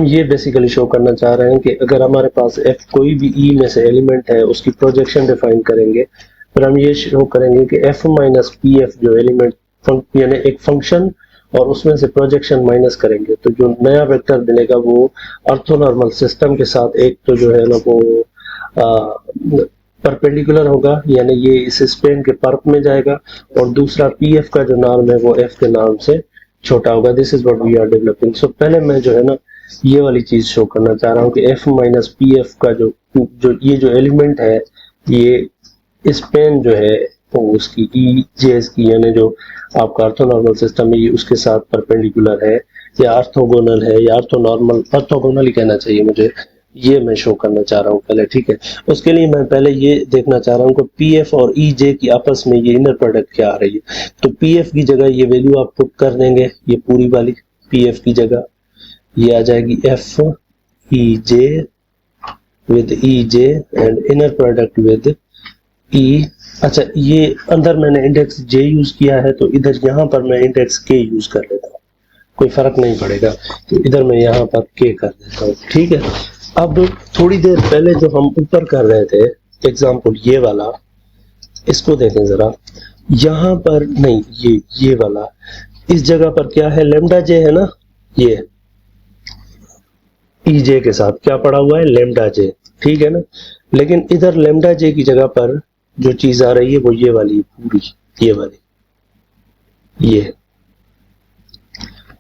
ये basically show करना चाह रहे हैं कि अगर हमारे पास f कोई भी e में से एलिमेंट है उसकी प्रोजेक्शन डिफाइन करेंगे, फिर हम ये शो करेंगे कि f माइनस पी एफ जो एलिमेंट यानी एक फंक्शन और उसमें से प्रोजेक्शन माइनस करेंगे तो जो नया वेक्टर मिलेगा वो ऑर्थोनॉर्मल सिस्टम के साथ एक तो जो है ना वो परपेंडिकुलर होगा, यानी ये इस स्पेन के पर्प में जाएगा, और दूसरा पी एफ का जो नाम है वो f के नाम से छोटा होगा। This is what we are developing. So पहले मैं जो है ना ये वाली चीज शो करना चाह रहा हूँ कि f माइनस पी एफ का ये जो एलिमेंट है ये स्पेन जो है तो उसकी ई जेस की यानी जो आपका ऑर्थोनॉर्मल सिस्टम है ये उसके साथ परपेंडिकुलर है या ऑर्थोगोनल है या ऑर्थोगोनल ही कहना चाहिए मुझे, ये मैं शो करना चाह रहा हूँ पहले। ठीक है, उसके लिए मैं पहले ये देखना चाह रहा हूँ कि पी एफ और ई जे की आपस में ये इनर प्रोडक्ट क्या आ रही है। तो पी एफ की जगह ये वैल्यू आप पुट कर देंगे, ये पूरी वाली पी एफ की जगह ये आ जाएगी F E J with E J and inner product with E. अच्छा, ये अंदर मैंने इंडेक्स जे यूज किया है तो इधर यहाँ पर मैं इंडेक्स के यूज कर लेता हूँ, कोई फर्क नहीं पड़ेगा, तो इधर मैं यहाँ पर के कर देता हूँ। ठीक है, अब थोड़ी देर पहले जो हम ऊपर कर रहे थे एग्जाम्पल ये वाला, इसको देखें जरा, यहाँ पर नहीं ये वाला, इस जगह पर क्या है लेमडा जे है ना, ये ई जे के साथ क्या पड़ा हुआ है लेमडा जे, ठीक है ना। लेकिन इधर लेमडा जे की जगह पर जो चीज आ रही है वो ये वाली पूरी, ये वाली ये।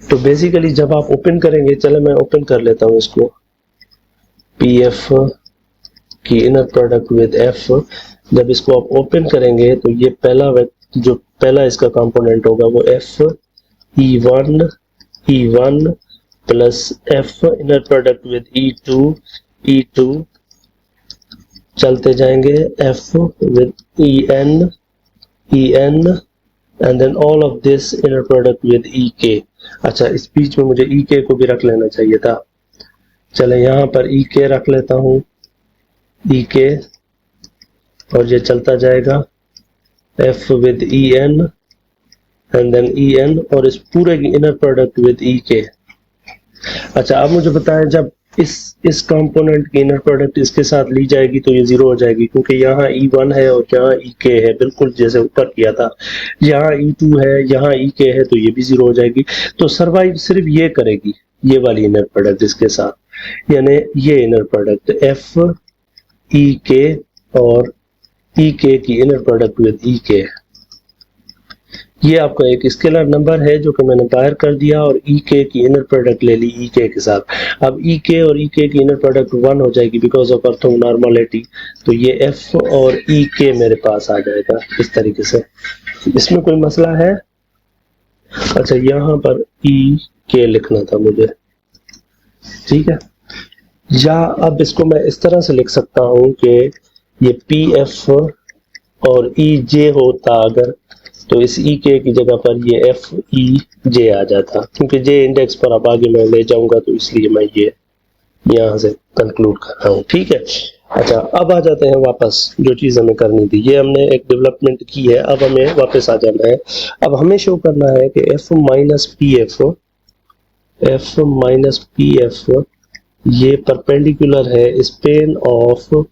तो बेसिकली जब आप ओपन करेंगे, चलो मैं ओपन कर लेता हूं इसको, पी एफ की इनर प्रोडक्ट विद एफ, जब इसको आप ओपन करेंगे तो ये पहला इसका कंपोनेंट होगा वो F E one plus F inner product with E two चलते जाएंगे, F with E N and then all of this inner product with E के। अच्छा, इस बीच में मुझे ई के को भी रख लेना चाहिए था, चले यहाँ पर ई के रख लेता हूँ, ई के, और ये चलता जाएगा F with E N and then E N, और इस पूरे की इनर प्रोडक्ट विद ई के। अच्छा, अब मुझे बताएं जब इस कंपोनेंट की इनर प्रोडक्ट इसके साथ ली जाएगी तो ये जीरो हो जाएगी, क्योंकि यहाँ E1 है और यहाँ EK है, बिल्कुल जैसे ऊपर किया था। यहाँ E2 है, यहाँ EK है, तो ये भी जीरो हो जाएगी। तो सर्वाइव सिर्फ ये करेगी, ये वाली इनर प्रोडक्ट इसके साथ, यानी ये इनर प्रोडक्ट F EK और EK की इनर प्रोडक्ट विद EK। ये आपका एक स्केलर नंबर है जो कि मैंने बाहर कर दिया और EK की इनर प्रोडक्ट ले ली EK के साथ। अब EK और EK की इनर प्रोडक्ट 1 हो जाएगी बिकॉज ऑफ ऑर्थोनॉर्मलिटी, तो ये F और EK मेरे पास आ जाएगा इस तरीके से। इसमें कोई मसला है? अच्छा, यहाँ पर EK लिखना था मुझे, ठीक है। या अब इसको मैं इस तरह से लिख सकता हूँ कि ये PF और EJ होता अगर, तो इस EK की जगह पर ये FEJ आ जाता, क्योंकि J इंडेक्स पर अब आगे मैं ले जाऊंगा तो इसलिए मैं ये यहाँ से कंक्लूड कर रहा हूँ, ठीक है। अच्छा, अब आ जाते हैं वापस जो चीज़ हमें करनी थी, ये हमने एक डेवलपमेंट की है, अब हमें वापस आ जाना है। अब हमें शो करना है कि F माइनस पी एफ ये परपेंडिकुलर है span of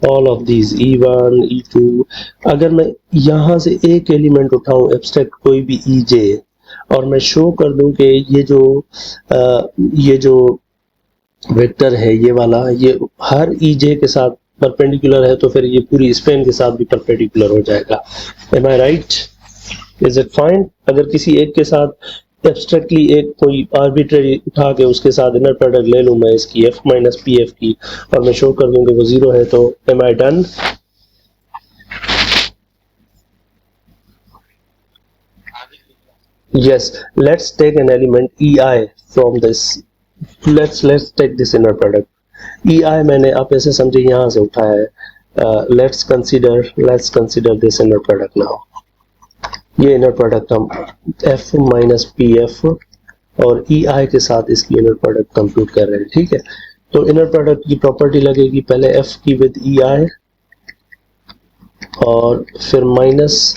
all of these E1 E2। अगर मैं यहाँ से एक एलिमेंट उठाऊं एब्स्ट्रैक्ट कोई भी EJ और मैं शो कर दूं कि ये जो वेक्टर है ये वाला, ये हर EJ के साथ परपेंडिकुलर है, तो फिर ये पूरी स्पेन के साथ भी परपेंडिकुलर हो जाएगा। Am I right? Is it fine? अगर किसी एक के साथ एब्स्ट्रैक्टली एक कोई आर्बिट्रेरी उठा के उसके साथ इनर प्रोडक्ट ले लूं मैं इसकी F माइनस पी एफ की और मैं शो कर दूं कि वो जीरो है, तो am I done? Yes, let's take an element EI from this. Let's take this inner product. EI मैंने आप ऐसे समझे यहाँ से उठाया है। Let's consider this inner product now. ये इनर प्रोडक्ट हम F माइनस पी एफ और EI के साथ इसकी इनर प्रोडक्ट कंप्यूट कर रहे हैं, ठीक है। तो इनर प्रोडक्ट की प्रॉपर्टी लगेगी पहले F की विद EI और फिर माइनस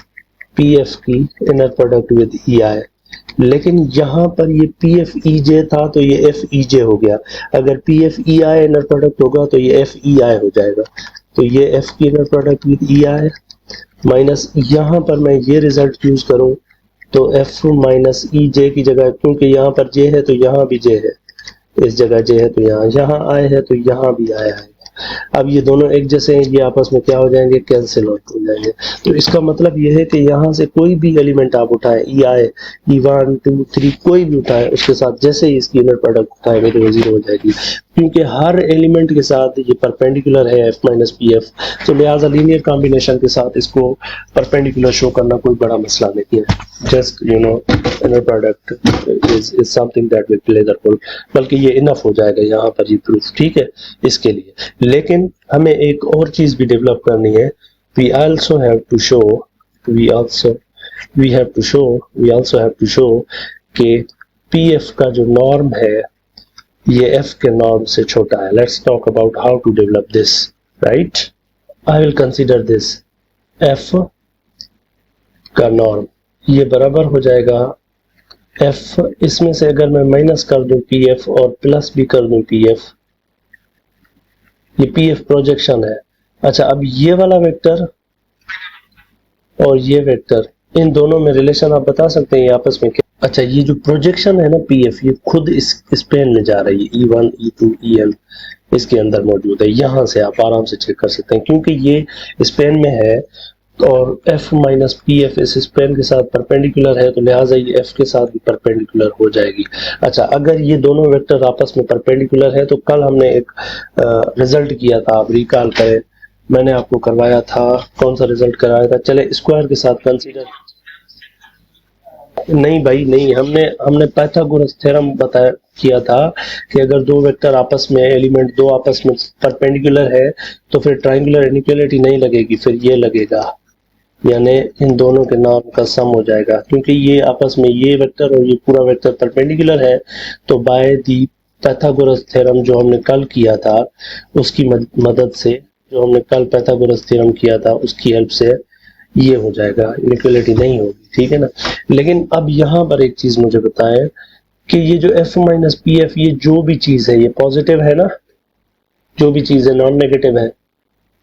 पी एफ की इनर प्रोडक्ट विद EI। लेकिन यहाँ पर ये PFEJ था तो ये FEJ हो गया। अगर PFEI इनर प्रोडक्ट होगा तो ये FEI हो जाएगा। तो ये F की inner product with EI minus यहाँ पर मैं ये रिजल्ट यूज करूं तो F माइनस EJ की जगह, क्योंकि यहाँ पर J है तो यहाँ भी J है, इस जगह J है तो यहाँ I है तो यहाँ भी I है। अब ये दोनों एक जैसे हैं, ये आपस में क्या हो जाएंगे, कैंसिल हो जाएंगे। तो इसका मतलब ये है कि यहाँ से कोई भी एलिमेंट आप उठाएं, EI, E1, 2, 3 कोई भी उठाएं, उसके साथ जैसे ही इसकी इनर प्रोडक्ट उठाएंगे तो वो 0 हो जाएगी, क्योंकि हर एलिमेंट के साथ ये परपेंडिकुलर है F माइनस PF। तो लिहाजा लीनियर कॉम्बिनेशन के साथ इसको परपेंडिकुलर शो करना कोई बड़ा मसला नहीं है। Just inner product is something that will play the role, बल्कि ये इनफ हो जाएगा यहाँ पर ये प्रूफ, ठीक है इसके लिए। लेकिन हमें एक और चीज भी डेवलप करनी है। we also have to show कि PF का जो नॉर्म है ये F के नॉर्म से छोटा है। Let's talk about how to develop this, right. I will consider this F का नॉर्म, ये बराबर हो जाएगा F, इसमें से अगर मैं माइनस कर दूं PF और प्लस भी कर दूं PF, ये PF प्रोजेक्शन है। अच्छा, अब ये वाला वेक्टर और ये वेक्टर, इन दोनों में रिलेशन आप बता सकते हैं ये आपस में क्या? अच्छा, ये जो प्रोजेक्शन है ना PF, ये खुद इस स्पेन में जा रही है, E1, E2, EM इसके अंदर मौजूद है। यहां से आप आराम से चेक कर सकते हैं, क्योंकि ये स्पेन में है और F माइनस PF इस स्पेन के साथ परपेंडिकुलर है, तो लिहाजा ये F के साथ भी परपेंडिकुलर हो जाएगी। अच्छा, अगर ये दोनों वेक्टर आपस में परपेंडिकुलर है तो कल हमने एक रिजल्ट किया था, आप रिकॉल करें, मैंने आपको करवाया था, कौन सा रिजल्ट कराया था? चले स्क्वायर के साथ कंसीडर, नहीं भाई नहीं, हमने पाइथागोरस थ्योरम बताया किया था कि अगर दो वेक्टर आपस में, एलिमेंट दो आपस में परपेंडिकुलर है तो फिर ट्रायंगुलर इनइक्वालिटी नहीं लगेगी, फिर ये लगेगा, यानी इन दोनों के नॉर्म का सम हो जाएगा। क्योंकि ये आपस में, ये वेक्टर और ये पूरा वेक्टर परपेंडिकुलर है, तो बाय दी पाइथागोरस थ्योरम जो हमने कल किया था उसकी मदद से, जो हमने कल पाइथागोरस थ्योरम किया था उसकी हेल्प से ये हो जाएगा, इनइक्वालिटी नहीं होगी, ठीक है ना। लेकिन अब यहाँ पर एक चीज मुझे बताएं कि ये जो F माइनस PF, ये जो भी चीज है ये पॉजिटिव है ना, जो भी चीज है नॉन नेगेटिव है,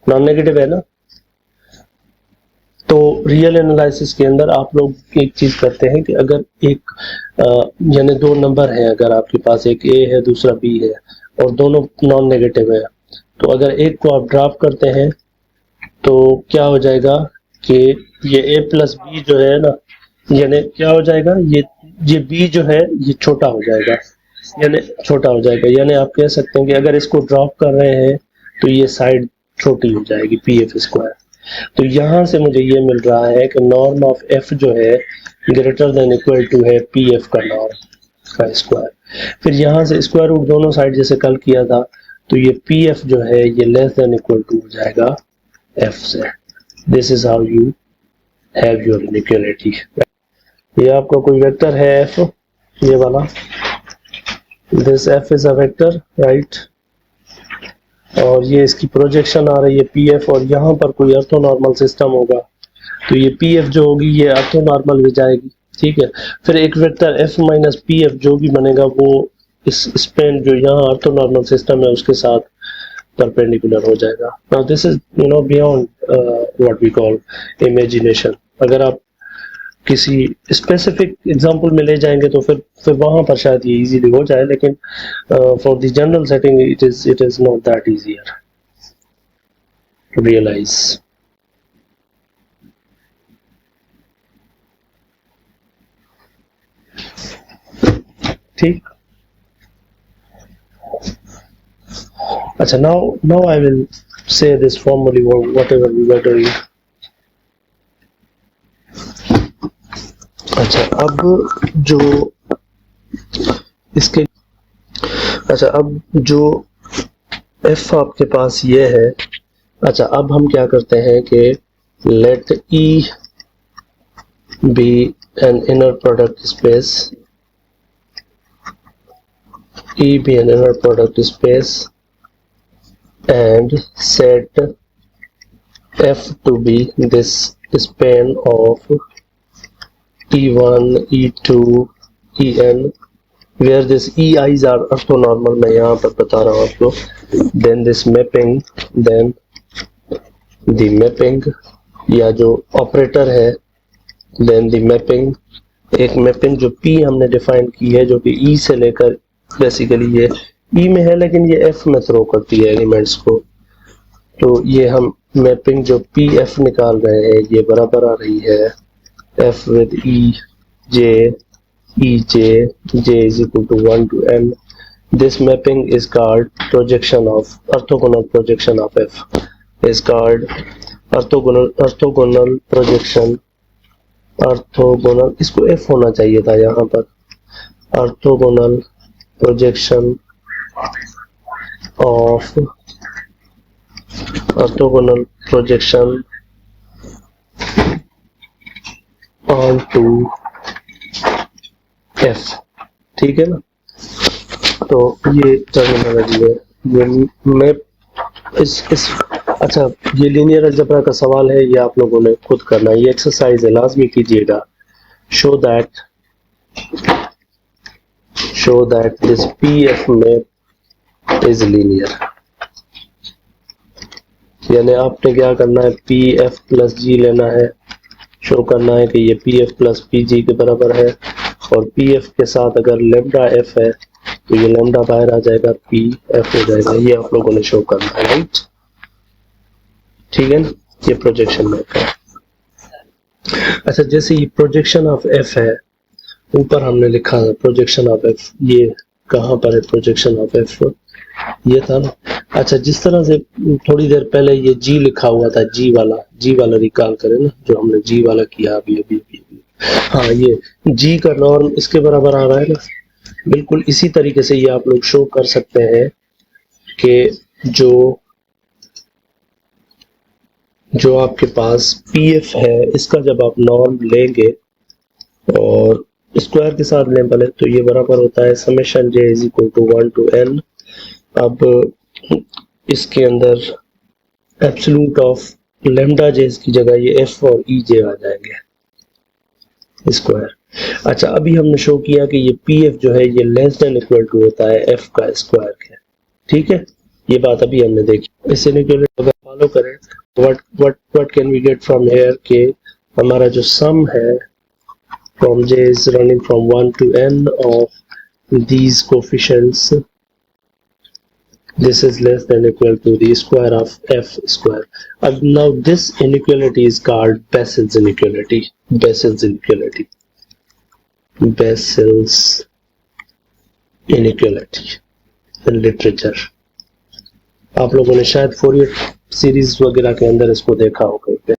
नॉन नेगेटिव है ना। तो रियल एनालिसिस के अंदर आप लोग एक चीज करते हैं कि अगर एक यानी दो नंबर है, अगर आपके पास एक A है दूसरा B है और दोनों नॉन नेगेटिव है, तो अगर एक को आप ड्रॉप करते हैं तो क्या हो जाएगा कि ये A प्लस B जो है ना, यानी क्या हो जाएगा, ये B जो है ये छोटा हो जाएगा, यानी छोटा हो जाएगा, यानी आप कह सकते हैं कि अगर इसको ड्रॉप कर रहे हैं तो ये साइड छोटी हो जाएगी PF स्क्वायर। तो यहां से मुझे ये मिल रहा है कि नॉर्म ऑफ F जो है ग्रेटर देन इक्वल टू है PF का नॉर्म का स्क्वायर। फिर यहां से स्क्वायर रूट दोनों साइड जैसे कल किया था, तो ये PF जो है ये लेस देन इक्वल टू हो जाएगा F से। This is how you have your inequality. ये आपका कोई वेक्टर है F, ये वाला, this F is a vector, right, और ये इसकी प्रोजेक्शन आ रही है PF, और यहाँ पर कोई ऑर्थोनॉर्मल सिस्टम होगा तो ये PF जो होगी ये ऑर्थोनॉर्मल में जाएगी, ठीक है। फिर एक वेक्टर F माइनस PF जो भी बनेगा वो इस स्पेन जो यहाँ ऑर्थोनॉर्मल सिस्टम है उसके साथ परपेंडिकुलर हो जाएगा। Now this is beyond what we call imagination. अगर आप किसी स्पेसिफिक एग्जांपल में ले जाएंगे तो फिर वहां पर शायद ये इजीली हो जाए, लेकिन for the general setting it is not that easier to realise. ठीक, अच्छा, now I will say this formally whatever we were doing. अच्छा, अब जो इसके, अच्छा अब जो F आपके पास ये है, अच्छा अब हम क्या करते हैं कि let E be an inner product space, E be an inner product space and set F to be this span of E1, E2, en where this ei's are orthonormal, मैं यहाँ पर बता रहा हूँ आपको. then this mapping, then the mapping या जो operator है, then the mapping, एक मैपिंग जो P हमने डिफाइन की है जो कि E से लेकर बेसिकली ये E में है लेकिन ये F में थ्रो करती है एलिमेंट्स को. तो ये हम मैपिंग जो PF निकाल रहे हैं ये बराबर आ रही है F with J is equal to 1 to n. This mapping is called projection of orthogonal projection of F is called orthogonal projection. Orthogonal, इसको F होना चाहिए था यहाँ पर. Orthogonal projection of orthogonal projection onto F. ठीक है ना. तो ये टर्मिनोलॉजी है. ये मैं इस अच्छा, ये लीनियर अलजेब्रा का सवाल है, ये आप लोगों ने खुद करना है. ये एक्सरसाइज है, लाजमी कीजिएगा. Show that this PF map is linear. यानी आपने क्या करना है, PF प्लस G लेना है, शो करना है कि ये PF प्लस PG के बराबर है, और PF के साथ अगर लेमडा F है तो ये लेमडा बाहर आ जाएगा, PF हो जाएगा. ये आप लोगों ने शो करना है. राइट, ठीक है ना. ये प्रोजेक्शन मैप है. अच्छा, जैसे ये प्रोजेक्शन ऑफ F है, ऊपर हमने लिखा है प्रोजेक्शन ऑफ F. ये कहाँ पर है प्रोजेक्शन ऑफ F? ये था ना. अच्छा, जिस तरह से थोड़ी देर पहले ये G लिखा हुआ था, G वाला रिकॉल करें ना, जो हमने G वाला किया अभी. हाँ, ये G का नॉर्म इसके बराबर आ रहा है ना. बिल्कुल इसी तरीके से ये आप लोग शो कर सकते हैं कि जो आपके पास PF है, इसका जब आप नॉर्म लेंगे और स्क्वायर के साथ लेबल है तो ये बराबर होता है summation J is equal to 1 to n. अब इसके अंदर एब्सोल्यूट ऑफ लेमडा J की जगह ये F और EJ आ जाएंगे स्क्वायर. अच्छा, अभी हमने शो किया कि ये PF जो है ये लेस देन इक्वल टू होता है F का स्क्वायर के. ठीक है, ये बात अभी हमने देखी. इस इनइक्वालिटी अगर फॉलो करें, what can we get from here कि हमारा जो सम है from J is running from 1 to n of these coefficients, this is less than equal to the square of F square. Now this inequality is called Bessel's inequality. Bessel's inequality in literature. आप लोगों ने शायद Fourier series वगैरह के अंदर इसको देखा होगा.